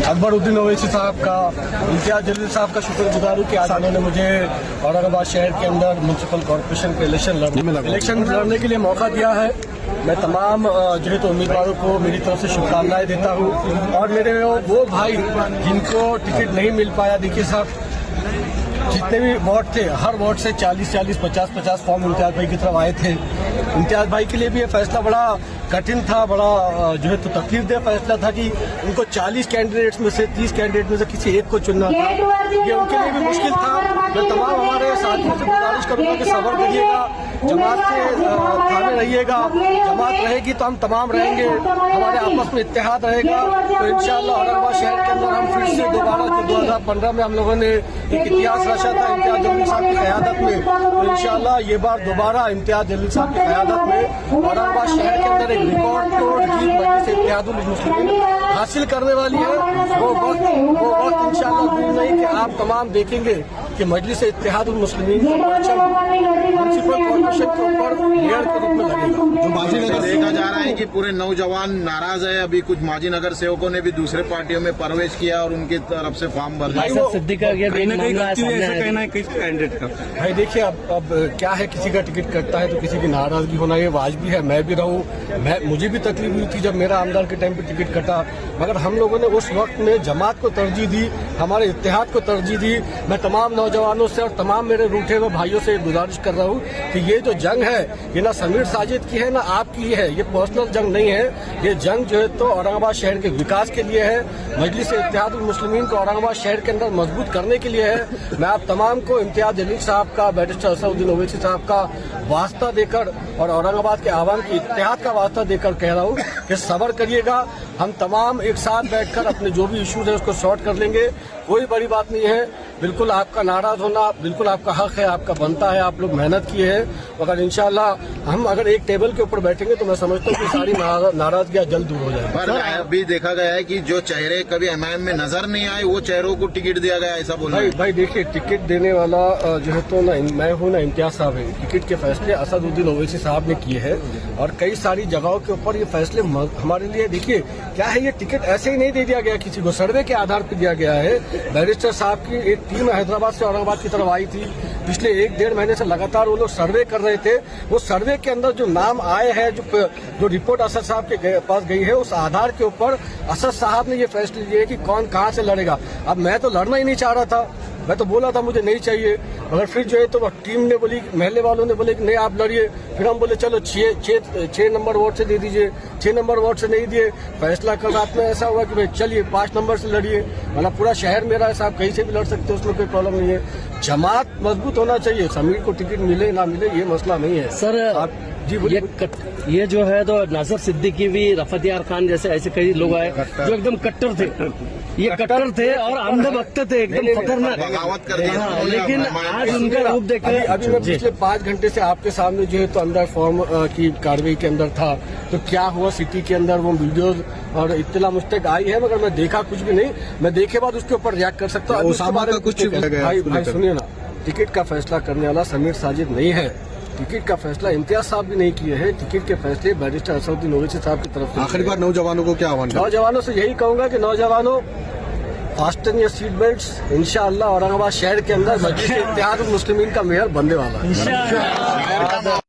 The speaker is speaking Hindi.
अकबरुद्दीन ओवैसी साहब का, इम्तियाज जलील साहब का शुक्रगुजार हूँ कि आज उन्होंने मुझे औरंगाबाद शहर के अंदर म्यूनसिपल कॉर्पोरेशन के इलेक्शन लड़ने के लिए मौका दिया है। मैं तमाम जो है तो उम्मीदवारों को मेरी तरफ से शुभकामनाएं देता हूँ। और मेरे वो भाई जिनको टिकट नहीं मिल पाया, देखिए साहब, जितने भी वार्ड थे, हर वार्ड से 40-40, 50-50 फॉर्म इम्तियाज भाई की तरफ आए थे। इम्तियाज भाई के लिए भी ये फैसला बड़ा कठिन था, बड़ा जो है तो तकलीफदेह फैसला था कि उनको 40 कैंडिडेट्स में से 30 कैंडिडेट में से किसी एक को चुनना था। ये उनके लिए भी मुश्किल था। मैं तमाम हमारे साथियों से गुजारिश करूंगा कि सब्र करिएगा, जमात से थामे रहिएगा। जमात रहेगी तो हम तमाम रहेंगे, हमारे आपस में इत्तेहाद रहेगा। तो इंशाअल्लाह औरंगाबाद शहर के अंदर हम फिर से दोबारा, जो 2015 में हम लोगों ने एक इतिहास रचा था इम्तियाज जलील साहब की क़यादत में, तो इंशाअल्लाह ये बार दोबारा इम्तियाज जलील साहब की क़यादत में औरंगाबाद शहर के अंदर एक रिकॉर्ड तोड़ जीत मजलिस इत्तेहादुल मुस्लिमीन हासिल करने वाली है। वो वक्त इंशाअल्लाह दूर नहीं कि आप तमाम देखेंगे कि मजलिस इत्तेहादुल मुस्लिमीन का परचम म्युनिसिपल कॉर्पोरेशन के ऊपर लेयर के रूप में लगेगा। जो माजीनगर देखा जा रहा है कि पूरे नौजवान नाराज है। अभी कुछ माजीनगर सेवकों ने भी दूसरे पार्टियों में प्रवेश किया और उनकी तरफ से फॉर्म भर दिया। भाई देखिए, अब क्या है, किसी का टिकट कटता है तो किसी की नाराजगी होना ये वाजिबी है। मैं भी रहूं, मुझे भी तकलीफ हुई थी जब मेरा आमदार के टाइम पे टिकट कटा, मगर हम लोगों ने उस वक्त में जमात को तरजीह दी, हमारे इत्तेहाद को तरजीह दी। मैं तमाम नौजवानों से और तमाम मेरे रूठे हुए भाइयों से गुजारिश कर रहा हूँ कि ये जो जंग है ये ना समीर साजिद की है ना आपकी है, ये पर्सनल जंग नहीं है। ये जंग जो है तो औरंगाबाद शहर के विकास के लिए है, मजलिस इत्तेहादुल मुस्लिमीन को औरंगाबाद शहर के अंदर मजबूत करने के लिए है। मैं आप तमाम को इम्तियाज जलील साहब का, बैरिस्टर असदुद्दीन ओवैसी साहब का वास्ता देकर और औरंगाबाद के आवाम की इत्तेहाद का वास्ता देकर कह रहा हूँ कि सब्र करिएगा। हम तमाम एक साथ बैठकर अपने जो भी इश्यूज है उसको सॉर्ट कर लेंगे। कोई बड़ी बात नहीं है, बिल्कुल आपका नाराज होना बिल्कुल आपका हक है, आपका बनता है, आप लोग मेहनत किए हैं। मगर इंशाल्लाह हम अगर एक टेबल के ऊपर बैठेंगे तो मैं समझता हूँ कि सारी नाराजगियां जल्द दूर हो जाएगी। पर अभी देखा गया है कि जो चेहरे कभी एमआईएम में नजर नहीं आए वो चेहरों को टिकट दिया गया, ऐसा बोल रहे हैं। भाई देखिए, टिकट देने वाला जो है तो ना मैं हूँ ना इम्तियाज साहब है। टिकट के फैसले असदुद्दीन ओवैसी साहब ने किए हैं और कई सारी जगहों के ऊपर ये फैसले हमारे लिए, देखिए क्या है, ये टिकट ऐसे ही नहीं दे दिया गया किसी को, सर्वे के आधार पर दिया गया है। बैरिस्टर साहब की एक टीम हैदराबाद से औरंगाबाद की तरफ आई थी, पिछले 1-1.5 महीने से लगातार वो लोग सर्वे कर रहे थे। वो सर्वे के अंदर जो नाम आए हैं, जो रिपोर्ट असद साहब के पास गई है, उस आधार के ऊपर असद साहब ने ये फैसले लिए कि कौन कहां से लड़ेगा। अब मैं तो लड़ना ही नहीं चाह रहा था, मैं तो बोला था मुझे नहीं चाहिए, मगर फिर जो है तो टीम ने बोली, महल्ले वालों ने बोले कि नहीं आप लड़िए। फिर हम बोले चलो 6 नंबर वार्ड से दे दीजिए, 6 नंबर वार्ड से नहीं दिए। फैसला कल रात में ऐसा हुआ कि भाई चलिए 5 नंबर से लड़िए, मतलब पूरा शहर मेरा है साहब, कहीं से भी लड़ सकते हो, उसमें कोई प्रॉब्लम नहीं है। जमात मजबूत होना चाहिए, समीर को टिकट मिले ना मिले ये मसला नहीं है सर। आप जी ये जो है तो नाजर सिद्दीकी भी, रफत यार खान जैसे ऐसे कई लोग आए जो एकदम कट्टर थे, ये कट्टर थे और अंधभक्त थे, एकदम खतरनाक बगावत कर दिया। लेकिन आज उनका रूप देखे। अभी मैं पिछले 5 घंटे से आपके सामने जो है तो अंदर फॉर्म की कार्रवाई के अंदर था, तो क्या हुआ सिटी के अंदर वो वीडियो और इत्तला मुझ तक आई है, मगर मैं देखा कुछ भी नहीं। मैं देखे बाद उसके ऊपर रिएक्ट कर सकता हूँ। भाई सुनिए ना, टिकट का फैसला करने वाला समीर साजिद नहीं है, टिकट का फैसला इम्तियाज साहब भी नहीं किए हैं। टिकट के फैसले बैरिस्टर असदुद्दीन ओवैसी साहब की तरफ से। आखिरी बार नौजवानों को क्या आह्वान? नौजवानों से यही कहूंगा कि नौजवानों फास्टन या सीट बेल्ट, इंशाअल्लाह औरंगाबाद शहर के अंदर मजलिस इत्तेहादुल मुस्लिमीन का मेयर बनने वाला है।